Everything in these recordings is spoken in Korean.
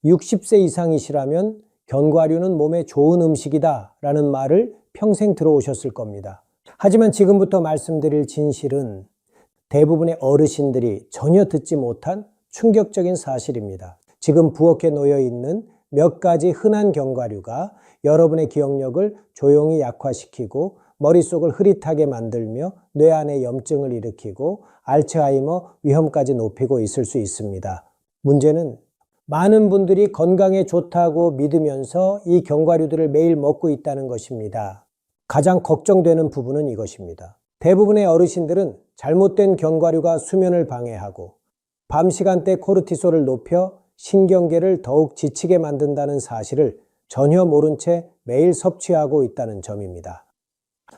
60세 이상이시라면 견과류는 몸에 좋은 음식이다 라는 말을 평생 들어오셨을 겁니다. 하지만 지금부터 말씀드릴 진실은 대부분의 어르신들이 전혀 듣지 못한 충격적인 사실입니다. 지금 부엌에 놓여 있는 몇 가지 흔한 견과류가 여러분의 기억력을 조용히 약화시키고 머릿속을 흐릿하게 만들며 뇌 안에 염증을 일으키고 알츠하이머 위험까지 높이고 있을 수 있습니다. 문제는 많은 분들이 건강에 좋다고 믿으면서 이 견과류들을 매일 먹고 있다는 것입니다. 가장 걱정되는 부분은 이것입니다. 대부분의 어르신들은 잘못된 견과류가 수면을 방해하고 밤 시간대 코르티솔을 높여 신경계를 더욱 지치게 만든다는 사실을 전혀 모른 채 매일 섭취하고 있다는 점입니다.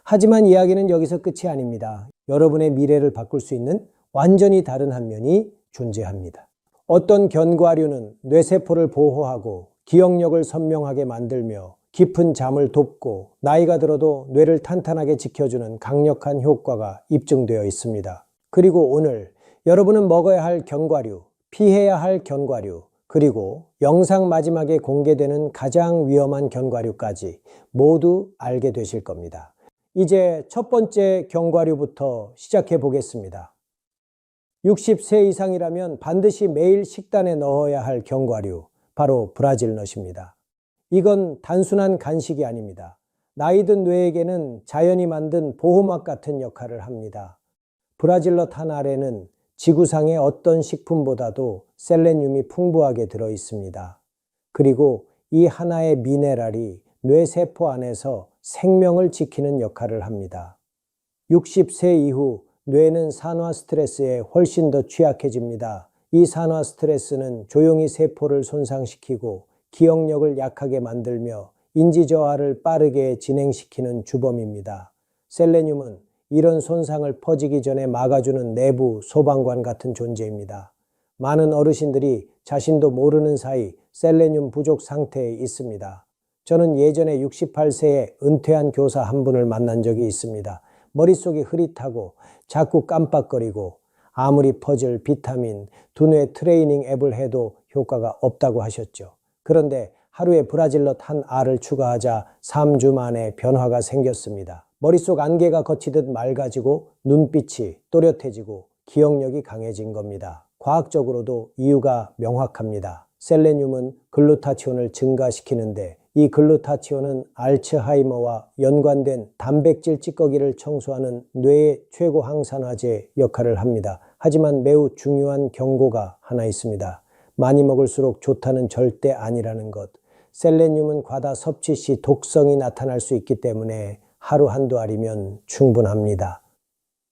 하지만 이야기는 여기서 끝이 아닙니다. 여러분의 미래를 바꿀 수 있는 완전히 다른 한 면이 존재합니다. 어떤 견과류는 뇌세포를 보호하고 기억력을 선명하게 만들며 깊은 잠을 돕고 나이가 들어도 뇌를 탄탄하게 지켜주는 강력한 효과가 입증되어 있습니다. 그리고 오늘 여러분은 먹어야 할 견과류, 피해야 할 견과류, 그리고 영상 마지막에 공개되는 가장 위험한 견과류까지 모두 알게 되실 겁니다. 이제 첫 번째 견과류부터 시작해 보겠습니다. 60세 이상이라면 반드시 매일 식단에 넣어야 할 견과류, 바로 브라질넛입니다. 이건 단순한 간식이 아닙니다. 나이든 뇌에게는 자연이 만든 보호막 같은 역할을 합니다. 브라질넛 한 알에는 지구상의 어떤 식품보다도 셀레늄이 풍부하게 들어 있습니다. 그리고 이 하나의 미네랄이 뇌세포 안에서 생명을 지키는 역할을 합니다. 60세 이후 뇌는 산화 스트레스에 훨씬 더 취약해집니다. 이 산화 스트레스는 조용히 세포를 손상시키고 기억력을 약하게 만들며 인지 저하를 빠르게 진행시키는 주범입니다. 셀레늄은 이런 손상을 퍼지기 전에 막아주는 내부 소방관 같은 존재입니다. 많은 어르신들이 자신도 모르는 사이 셀레늄 부족 상태에 있습니다. 저는 예전에 68세에 은퇴한 교사 한 분을 만난 적이 있습니다. 머릿속이 흐릿하고 자꾸 깜빡거리고 아무리 퍼즐, 비타민, 두뇌 트레이닝 앱을 해도 효과가 없다고 하셨죠. 그런데 하루에 브라질넛 한 알을 추가하자 3주 만에 변화가 생겼습니다. 머릿속 안개가 걷히듯 맑아지고 눈빛이 또렷해지고 기억력이 강해진 겁니다. 과학적으로도 이유가 명확합니다. 셀레늄은 글루타치온을 증가시키는데 이 글루타치온은 알츠하이머와 연관된 단백질 찌꺼기를 청소하는 뇌의 최고 항산화제 역할을 합니다. 하지만 매우 중요한 경고가 하나 있습니다. 많이 먹을수록 좋다는 절대 아니라는 것. 셀레늄은 과다 섭취 시 독성이 나타날 수 있기 때문에 하루 한두 알이면 충분합니다.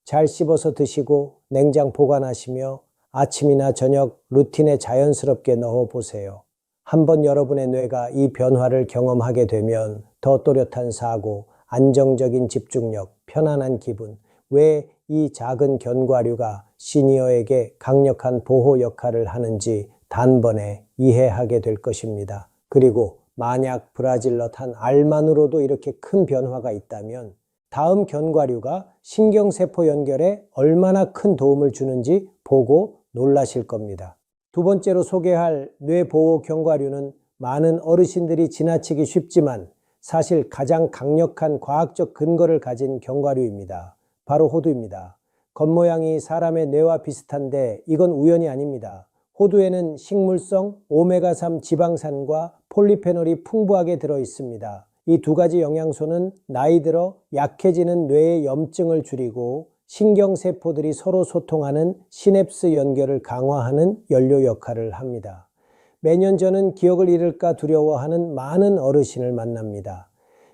잘 씹어서 드시고 냉장 보관하시며 아침이나 저녁 루틴에 자연스럽게 넣어보세요. 한번 여러분의 뇌가 이 변화를 경험하게 되면 더 또렷한 사고, 안정적인 집중력, 편안한 기분, 왜 이 작은 견과류가 시니어에게 강력한 보호 역할을 하는지 단번에 이해하게 될 것입니다. 그리고 만약 브라질넛 한 알만으로도 이렇게 큰 변화가 있다면 다음 견과류가 신경세포 연결에 얼마나 큰 도움을 주는지 보고 놀라실 겁니다. 두 번째로 소개할 뇌보호 견과류는 많은 어르신들이 지나치기 쉽지만 사실 가장 강력한 과학적 근거를 가진 견과류입니다. 바로 호두입니다. 겉모양이 사람의 뇌와 비슷한데 이건 우연이 아닙니다. 호두에는 식물성 오메가3 지방산과 폴리페놀이 풍부하게 들어 있습니다. 이 두 가지 영양소는 나이 들어 약해지는 뇌의 염증을 줄이고 신경세포들이 서로 소통하는 시냅스 연결을 강화하는 연료 역할을 합니다. 매년 저는 기억을 잃을까 두려워하는 많은 어르신을 만납니다.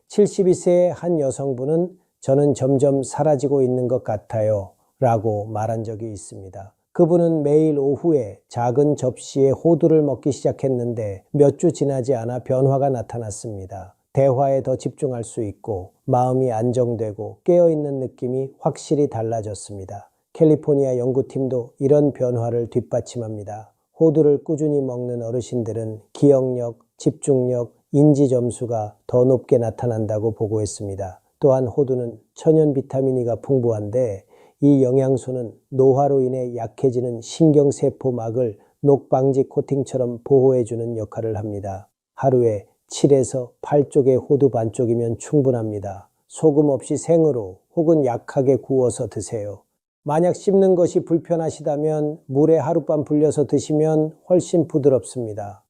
72세의 한 여성분은 저는 점점 사라지고 있는 것 같아요 라고 말한 적이 있습니다. 그분은 매일 오후에 작은 접시에 호두를 먹기 시작했는데 몇 주 지나지 않아 변화가 나타났습니다. 대화에 더 집중할 수 있고 마음이 안정되고 깨어있는 느낌이 확실히 달라졌습니다. 캘리포니아 연구팀도 이런 변화를 뒷받침합니다. 호두를 꾸준히 먹는 어르신들은 기억력, 집중력, 인지 점수가 더 높게 나타난다고 보고했습니다. 또한 호두는 천연 비타민 E가 풍부한데 이 영양소는 노화로 인해 약해지는 신경세포막을 녹방지 코팅처럼 보호해주는 역할을 합니다. 하루에 7에서 8쪽의 호두 반쪽이면 충분합니다. 소금 없이 생으로 혹은 약하게 구워서 드세요. 만약 씹는 것이 불편하시다면 물에 하룻밤 불려서 드시면 훨씬 부드럽습니다.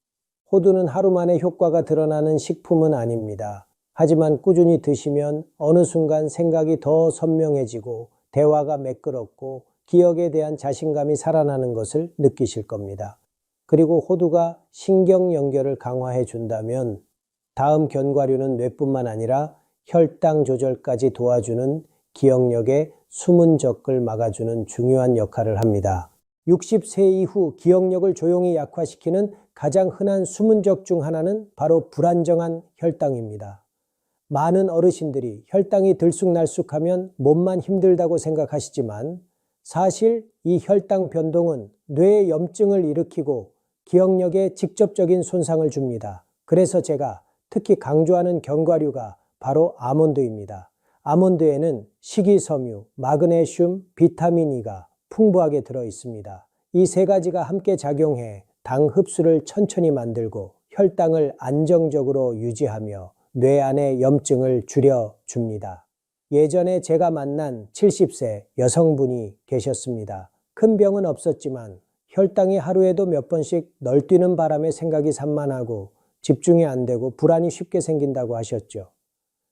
호두는 하루 만에 효과가 드러나는 식품은 아닙니다. 하지만 꾸준히 드시면 어느 순간 생각이 더 선명해지고 대화가 매끄럽고 기억에 대한 자신감이 살아나는 것을 느끼실 겁니다. 그리고 호두가 신경 연결을 강화해 준다면 다음 견과류는 뇌뿐만 아니라 혈당 조절까지 도와주는 기억력의 숨은 적을 막아주는 중요한 역할을 합니다. 60세 이후 기억력을 조용히 약화시키는 가장 흔한 숨은 적 중 하나는 바로 불안정한 혈당입니다. 많은 어르신들이 혈당이 들쑥날쑥하면 몸만 힘들다고 생각하시지만 사실 이 혈당 변동은 뇌에 염증을 일으키고 기억력에 직접적인 손상을 줍니다. 그래서 제가 특히 강조하는 견과류가 바로 아몬드입니다. 아몬드에는 식이섬유, 마그네슘, 비타민 E가 풍부하게 들어 있습니다. 이 세 가지가 함께 작용해 당 흡수를 천천히 만들고 혈당을 안정적으로 유지하며 뇌 안의 염증을 줄여줍니다. 예전에 제가 만난 70세 여성분이 계셨습니다. 큰 병은 없었지만 혈당이 하루에도 몇 번씩 널뛰는 바람에 생각이 산만하고 집중이 안 되고 불안이 쉽게 생긴다고 하셨죠.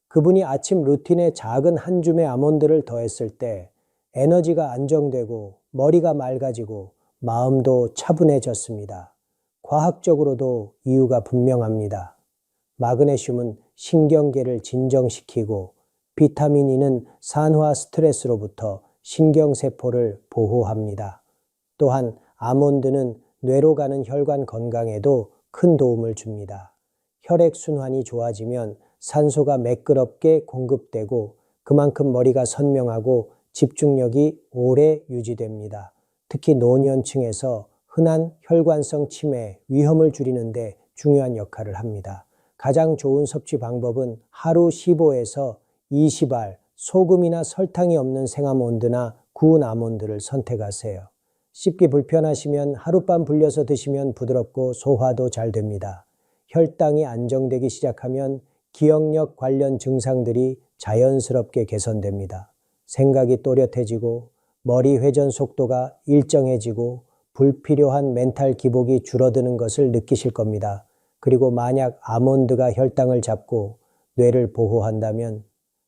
그분이 아침 루틴에 작은 한 줌의 아몬드를 더했을 때 에너지가 안정되고 머리가 맑아지고 마음도 차분해졌습니다. 과학적으로도 이유가 분명합니다. 마그네슘은 신경계를 진정시키고 비타민 E는 산화 스트레스로부터 신경세포를 보호합니다. 또한 아몬드는 뇌로 가는 혈관 건강에도 큰 도움을 줍니다. 혈액순환이 좋아지면 산소가 매끄럽게 공급되고 그만큼 머리가 선명하고 집중력이 오래 유지됩니다. 특히 노년층에서 흔한 혈관성 치매 위험을 줄이는 데 중요한 역할을 합니다. 가장 좋은 섭취 방법은 하루 15에서 20알 소금이나 설탕이 없는 생아몬드나 구운 아몬드를 선택하세요. 씹기 불편하시면 하룻밤 불려서 드시면 부드럽고 소화도 잘 됩니다. 혈당이 안정되기 시작하면 기억력 관련 증상들이 자연스럽게 개선됩니다. 생각이 또렷해지고 머리 회전 속도가 일정해지고 불필요한 멘탈 기복이 줄어드는 것을 느끼실 겁니다. 그리고 만약 아몬드가 혈당을 잡고 뇌를 보호한다면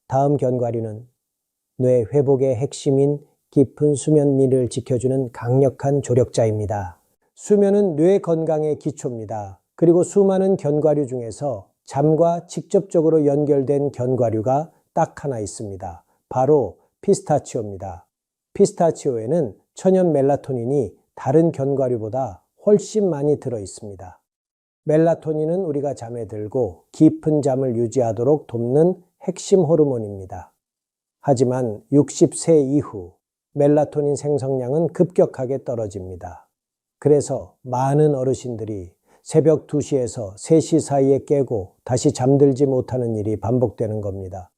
다음 견과류는 뇌 회복의 핵심인 깊은 수면리를 지켜주는 강력한 조력자입니다. 수면은 뇌 건강의 기초입니다. 그리고 수많은 견과류 중에서 잠과 직접적으로 연결된 견과류가 딱 하나 있습니다. 바로 피스타치오입니다. 피스타치오에는 천연 멜라토닌이 다른 견과류보다 훨씬 많이 들어 있습니다. 멜라토닌은 우리가 잠에 들고 깊은 잠을 유지하도록 돕는 핵심 호르몬입니다. 하지만 60세 이후 멜라토닌 생성량은 급격하게 떨어집니다. 그래서 많은 어르신들이 새벽 2시에서 3시 사이에 깨고 다시 잠들지 못하는 일이 반복되는 겁니다.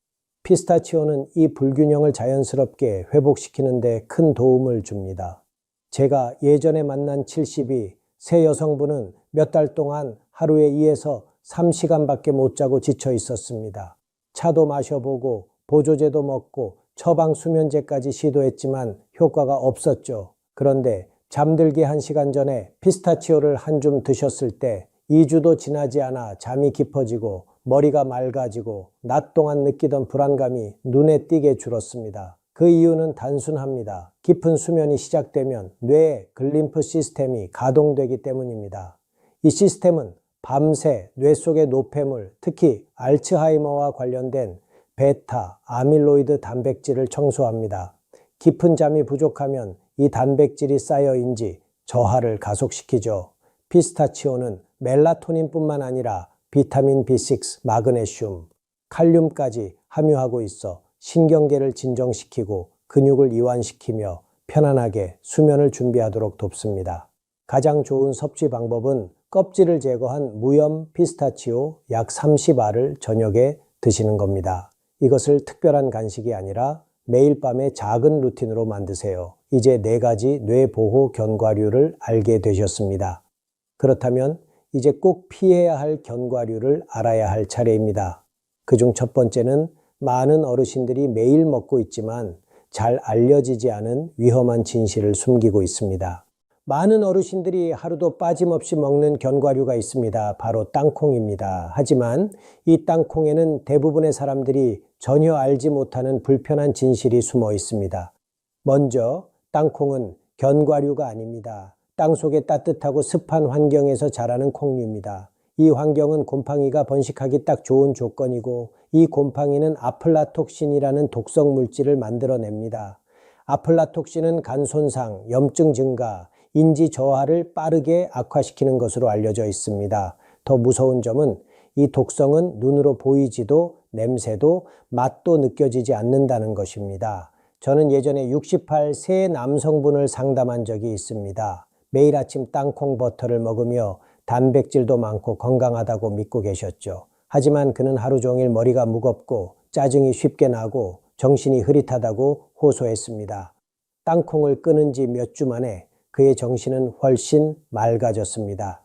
피스타치오는 이 불균형을 자연스럽게 회복시키는 데 큰 도움을 줍니다. 제가 예전에 만난 72세 여성분은 몇 달 동안 하루에 2에서 3시간밖에 못 자고 지쳐 있었습니다. 차도 마셔보고 보조제도 먹고 처방 수면제까지 시도했지만 효과가 없었죠. 그런데 잠들기 1시간 전에 피스타치오를 한 줌 드셨을 때 2주도 지나지 않아 잠이 깊어지고 머리가 맑아지고 낮 동안 느끼던 불안감이 눈에 띄게 줄었습니다. 그 이유는 단순합니다. 깊은 수면이 시작되면 뇌의 글림프 시스템이 가동되기 때문입니다. 이 시스템은 밤새 뇌 속의 노폐물, 특히 알츠하이머와 관련된 베타, 아밀로이드 단백질을 청소합니다. 깊은 잠이 부족하면 이 단백질이 쌓여인지 저하를 가속시키죠. 피스타치오는 멜라토닌뿐만 아니라 비타민 B6, 마그네슘, 칼륨까지 함유하고 있어 신경계를 진정시키고 근육을 이완시키며 편안하게 수면을 준비하도록 돕습니다. 가장 좋은 섭취 방법은 껍질을 제거한 무염 피스타치오 약 30알을 저녁에 드시는 겁니다. 이것을 특별한 간식이 아니라 매일 밤에 작은 루틴으로 만드세요. 이제 4가지 뇌보호 견과류를 알게 되셨습니다. 그렇다면 이제 꼭 피해야 할 견과류를 알아야 할 차례입니다. 그중 첫 번째는 많은 어르신들이 매일 먹고 있지만 잘 알려지지 않은 위험한 진실을 숨기고 있습니다. 많은 어르신들이 하루도 빠짐없이 먹는 견과류가 있습니다. 바로 땅콩입니다. 하지만 이 땅콩에는 대부분의 사람들이 전혀 알지 못하는 불편한 진실이 숨어 있습니다. 먼저 땅콩은 견과류가 아닙니다. 땅속에 따뜻하고 습한 환경에서 자라는 콩류입니다. 이 환경은 곰팡이가 번식하기 딱 좋은 조건이고 이 곰팡이는 아플라톡신이라는 독성 물질을 만들어냅니다. 아플라톡신은 간 손상, 염증 증가, 인지 저하를 빠르게 악화시키는 것으로 알려져 있습니다. 더 무서운 점은 이 독성은 눈으로 보이지도 냄새도 맛도 느껴지지 않는다는 것입니다. 저는 예전에 68세 남성분을 상담한 적이 있습니다. 매일 아침 땅콩 버터를 먹으며 단백질도 많고 건강하다고 믿고 계셨죠. 하지만 그는 하루 종일 머리가 무겁고 짜증이 쉽게 나고 정신이 흐릿하다고 호소했습니다. 땅콩을 끊은 지 몇 주 만에 그의 정신은 훨씬 맑아졌습니다.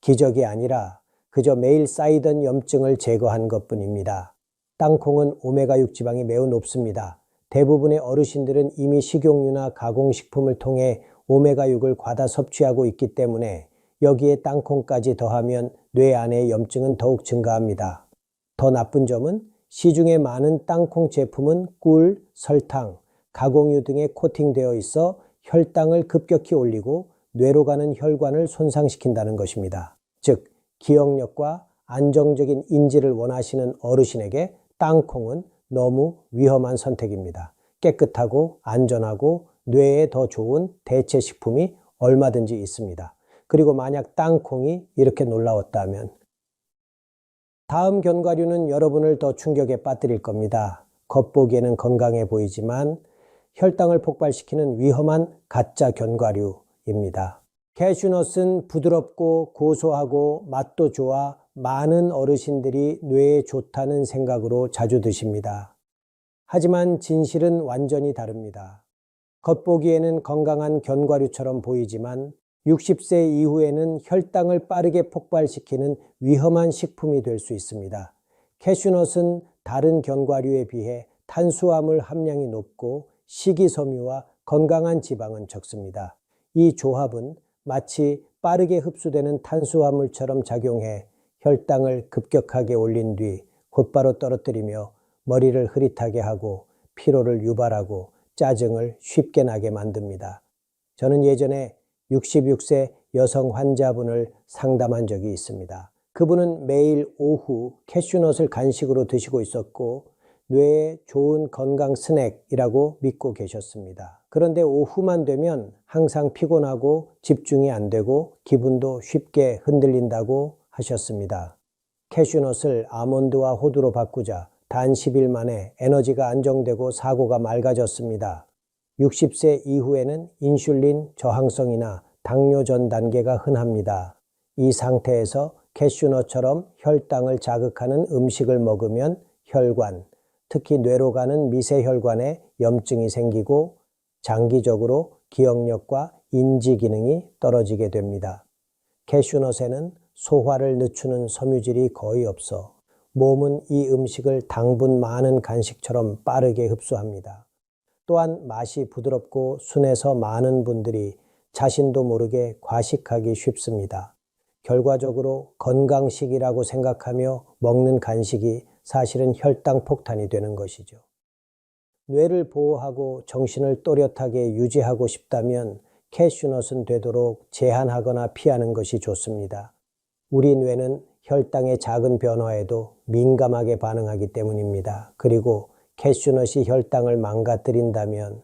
기적이 아니라 그저 매일 쌓이던 염증을 제거한 것뿐입니다. 땅콩은 오메가6 지방이 매우 높습니다. 대부분의 어르신들은 이미 식용유나 가공식품을 통해 오메가6을 과다 섭취하고 있기 때문에 여기에 땅콩까지 더하면 뇌 안의 염증은 더욱 증가합니다. 더 나쁜 점은 시중에 많은 땅콩 제품은 꿀, 설탕, 가공유 등에 코팅되어 있어 혈당을 급격히 올리고 뇌로 가는 혈관을 손상시킨다는 것입니다. 즉, 기억력과 안정적인 인지를 원하시는 어르신에게 땅콩은 너무 위험한 선택입니다. 깨끗하고 안전하고 뇌에 더 좋은 대체 식품이 얼마든지 있습니다. 그리고 만약 땅콩이 이렇게 놀라웠다면 다음 견과류는 여러분을 더 충격에 빠뜨릴 겁니다. 겉보기에는 건강해 보이지만 혈당을 폭발시키는 위험한 가짜 견과류입니다. 캐슈넛은 부드럽고 고소하고 맛도 좋아 많은 어르신들이 뇌에 좋다는 생각으로 자주 드십니다. 하지만 진실은 완전히 다릅니다. 겉보기에는 건강한 견과류처럼 보이지만 60세 이후에는 혈당을 빠르게 폭발시키는 위험한 식품이 될 수 있습니다. 캐슈넛은 다른 견과류에 비해 탄수화물 함량이 높고 식이섬유와 건강한 지방은 적습니다. 이 조합은 마치 빠르게 흡수되는 탄수화물처럼 작용해 혈당을 급격하게 올린 뒤 곧바로 떨어뜨리며 머리를 흐릿하게 하고 피로를 유발하고 짜증을 쉽게 나게 만듭니다. 저는 예전에 66세 여성 환자분을 상담한 적이 있습니다. 그분은 매일 오후 캐슈넛을 간식으로 드시고 있었고 뇌에 좋은 건강 스낵이라고 믿고 계셨습니다. 그런데 오후만 되면 항상 피곤하고 집중이 안 되고 기분도 쉽게 흔들린다고 하셨습니다. 캐슈넛을 아몬드와 호두로 바꾸자 단 10일 만에 에너지가 안정되고 사고가 맑아졌습니다. 60세 이후에는 인슐린 저항성이나 당뇨 전 단계가 흔합니다. 이 상태에서 캐슈넛처럼 혈당을 자극하는 음식을 먹으면 혈관, 특히 뇌로 가는 미세혈관에 염증이 생기고 장기적으로 기억력과 인지 기능이 떨어지게 됩니다. 캐슈넛에는 소화를 늦추는 섬유질이 거의 없어 몸은 이 음식을 당분 많은 간식처럼 빠르게 흡수합니다. 또한 맛이 부드럽고 순해서 많은 분들이 자신도 모르게 과식하기 쉽습니다. 결과적으로 건강식이라고 생각하며 먹는 간식이 사실은 혈당 폭탄이 되는 것이죠. 뇌를 보호하고 정신을 또렷하게 유지하고 싶다면 캐슈넛은 되도록 제한하거나 피하는 것이 좋습니다. 우리 뇌는 혈당의 작은 변화에도 민감하게 반응하기 때문입니다. 그리고 캐슈넛이 혈당을 망가뜨린다면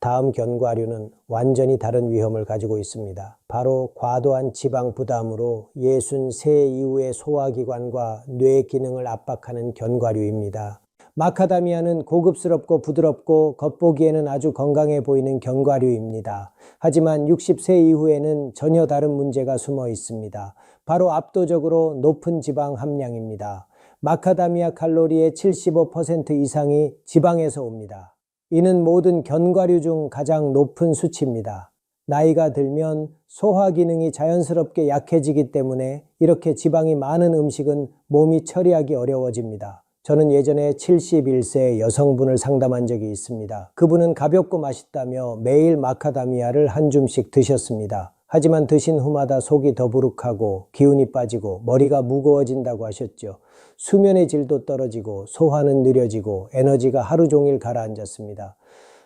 다음 견과류는 완전히 다른 위험을 가지고 있습니다. 바로 과도한 지방 부담으로 63세 이후의 소화기관과 뇌 기능을 압박하는 견과류입니다. 마카다미아는 고급스럽고 부드럽고 겉보기에는 아주 건강해 보이는 견과류입니다. 하지만 60세 이후에는 전혀 다른 문제가 숨어 있습니다. 바로 압도적으로 높은 지방 함량입니다. 마카다미아 칼로리의 75% 이상이 지방에서 옵니다. 이는 모든 견과류 중 가장 높은 수치입니다. 나이가 들면 소화 기능이 자연스럽게 약해지기 때문에 이렇게 지방이 많은 음식은 몸이 처리하기 어려워집니다. 저는 예전에 71세 여성분을 상담한 적이 있습니다. 그분은 가볍고 맛있다며 매일 마카다미아를 한 줌씩 드셨습니다. 하지만 드신 후마다 속이 더부룩하고 기운이 빠지고 머리가 무거워진다고 하셨죠. 수면의 질도 떨어지고 소화는 느려지고 에너지가 하루 종일 가라앉았습니다.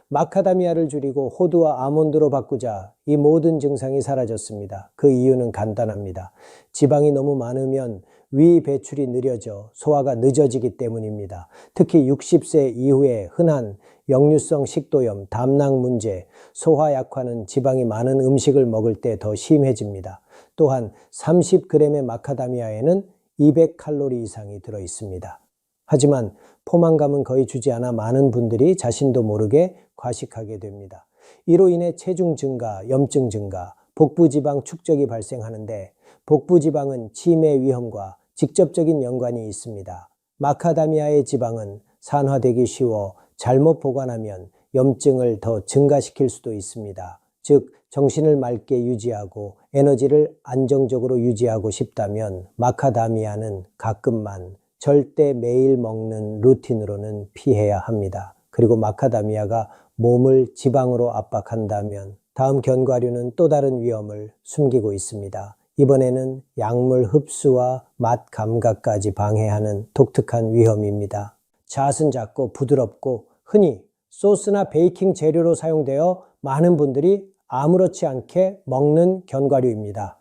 마카다미아를 줄이고 호두와 아몬드로 바꾸자 이 모든 증상이 사라졌습니다. 그 이유는 간단합니다. 지방이 너무 많으면 위 배출이 느려져 소화가 늦어지기 때문입니다. 특히 60세 이후에 흔한 역류성 식도염, 담낭 문제, 소화 약화는 지방이 많은 음식을 먹을 때 더 심해집니다. 또한 30g의 마카다미아에는 200칼로리 이상이 들어 있습니다. 하지만 포만감은 거의 주지 않아 많은 분들이 자신도 모르게 과식하게 됩니다. 이로 인해 체중 증가, 염증 증가, 복부지방 축적이 발생하는데 복부지방은 치매 위험과 직접적인 연관이 있습니다. 마카다미아의 지방은 산화되기 쉬워 잘못 보관하면 염증을 더 증가시킬 수도 있습니다. 즉 정신을 맑게 유지하고 에너지를 안정적으로 유지하고 싶다면 마카다미아는 가끔만 절대 매일 먹는 루틴으로는 피해야 합니다. 그리고 마카다미아가 몸을 지방으로 압박한다면 다음 견과류는 또 다른 위험을 숨기고 있습니다. 이번에는 약물 흡수와 맛 감각까지 방해하는 독특한 위험입니다. 잣은 작고 부드럽고 흔히 소스나 베이킹 재료로 사용되어 많은 분들이 아무렇지 않게 먹는 견과류입니다.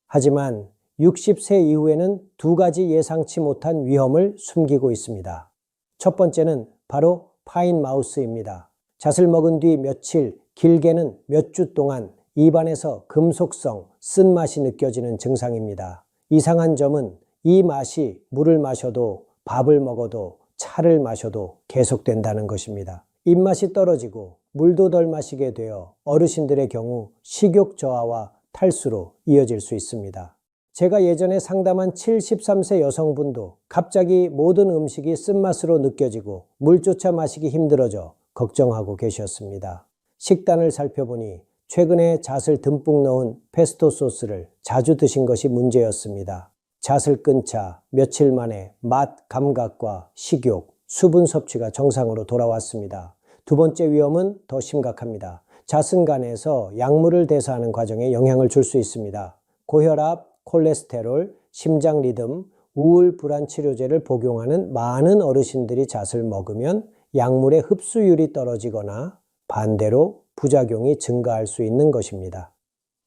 하지만 60세 이후에는 두 가지 예상치 못한 위험을 숨기고 있습니다. 첫 번째는 바로 파인 마우스입니다. 잣을 먹은 뒤 며칠, 길게는 몇 주 동안 입안에서 금속성, 쓴맛이 느껴지는 증상입니다. 이상한 점은 이 맛이 물을 마셔도 밥을 먹어도 차를 마셔도 계속된다는 것입니다. 입맛이 떨어지고 물도 덜 마시게 되어 어르신들의 경우 식욕 저하와 탈수로 이어질 수 있습니다. 제가 예전에 상담한 73세 여성분도 갑자기 모든 음식이 쓴맛으로 느껴지고 물조차 마시기 힘들어져 걱정하고 계셨습니다. 식단을 살펴보니 최근에 잣을 듬뿍 넣은 페스토 소스를 자주 드신 것이 문제였습니다. 잣을 끊자 며칠 만에 맛, 감각과 식욕, 수분 섭취가 정상으로 돌아왔습니다. 두 번째 위험은 더 심각합니다. 잣은 간에서 약물을 대사하는 과정에 영향을 줄 수 있습니다. 고혈압, 콜레스테롤, 심장 리듬, 우울 불안 치료제를 복용하는 많은 어르신들이 잣을 먹으면 약물의 흡수율이 떨어지거나 반대로 부작용이 증가할 수 있는 것입니다.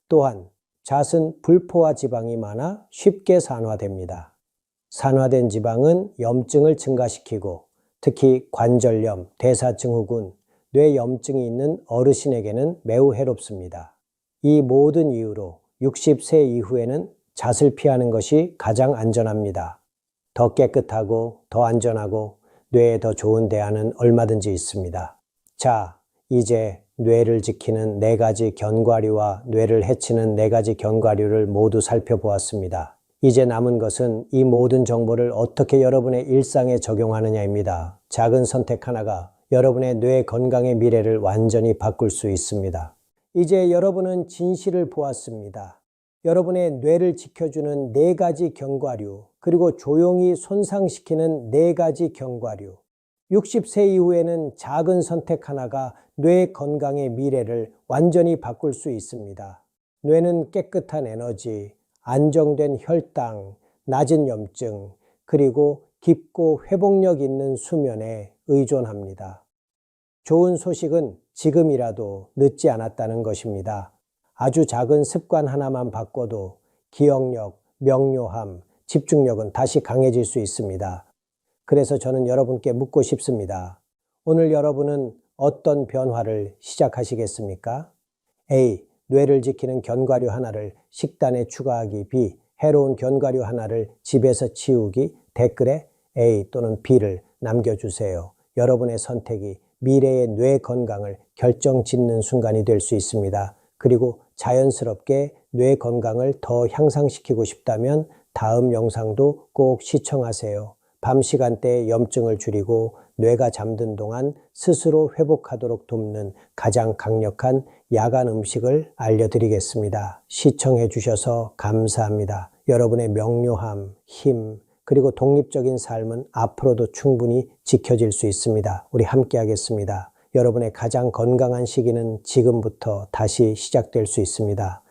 또한 잣은 불포화 지방이 많아 쉽게 산화됩니다. 산화된 지방은 염증을 증가시키고 특히 관절염, 대사증후군, 뇌염증이 있는 어르신에게는 매우 해롭습니다. 이 모든 이유로 60세 이후에는 잣을 피하는 것이 가장 안전합니다. 더 깨끗하고 더 안전하고 뇌에 더 좋은 대안은 얼마든지 있습니다. 자, 이제 뇌를 지키는 4가지 견과류와 뇌를 해치는 4가지 견과류를 모두 살펴보았습니다. 이제 남은 것은 이 모든 정보를 어떻게 여러분의 일상에 적용하느냐입니다. 작은 선택 하나가 여러분의 뇌 건강의 미래를 완전히 바꿀 수 있습니다. 이제 여러분은 진실을 보았습니다. 여러분의 뇌를 지켜주는 4가지 견과류, 그리고 조용히 손상시키는 4가지 견과류. 60세 이후에는 작은 선택 하나가 뇌 건강의 미래를 완전히 바꿀 수 있습니다. 뇌는 깨끗한 에너지, 안정된 혈당, 낮은 염증, 그리고 깊고 회복력 있는 수면에 의존합니다. 좋은 소식은 지금이라도 늦지 않았다는 것입니다. 아주 작은 습관 하나만 바꿔도 기억력, 명료함, 집중력은 다시 강해질 수 있습니다. 그래서 저는 여러분께 묻고 싶습니다. 오늘 여러분은 어떤 변화를 시작하시겠습니까? A. 뇌를 지키는 견과류 하나를 식단에 추가하기. B. 해로운 견과류 하나를 집에서 치우기. 댓글에 A 또는 B를 남겨주세요. 여러분의 선택이 미래의 뇌 건강을 결정짓는 순간이 될 수 있습니다. 그리고 자연스럽게 뇌 건강을 더 향상시키고 싶다면 다음 영상도 꼭 시청하세요. 밤 시간대에 염증을 줄이고 뇌가 잠든 동안 스스로 회복하도록 돕는 가장 강력한 야간 음식을 알려드리겠습니다. 시청해 주셔서 감사합니다. 여러분의 명료함, 힘, 그리고 독립적인 삶은 앞으로도 충분히 지켜질 수 있습니다. 우리 함께 하겠습니다. 여러분의 가장 건강한 시기는 지금부터 다시 시작될 수 있습니다.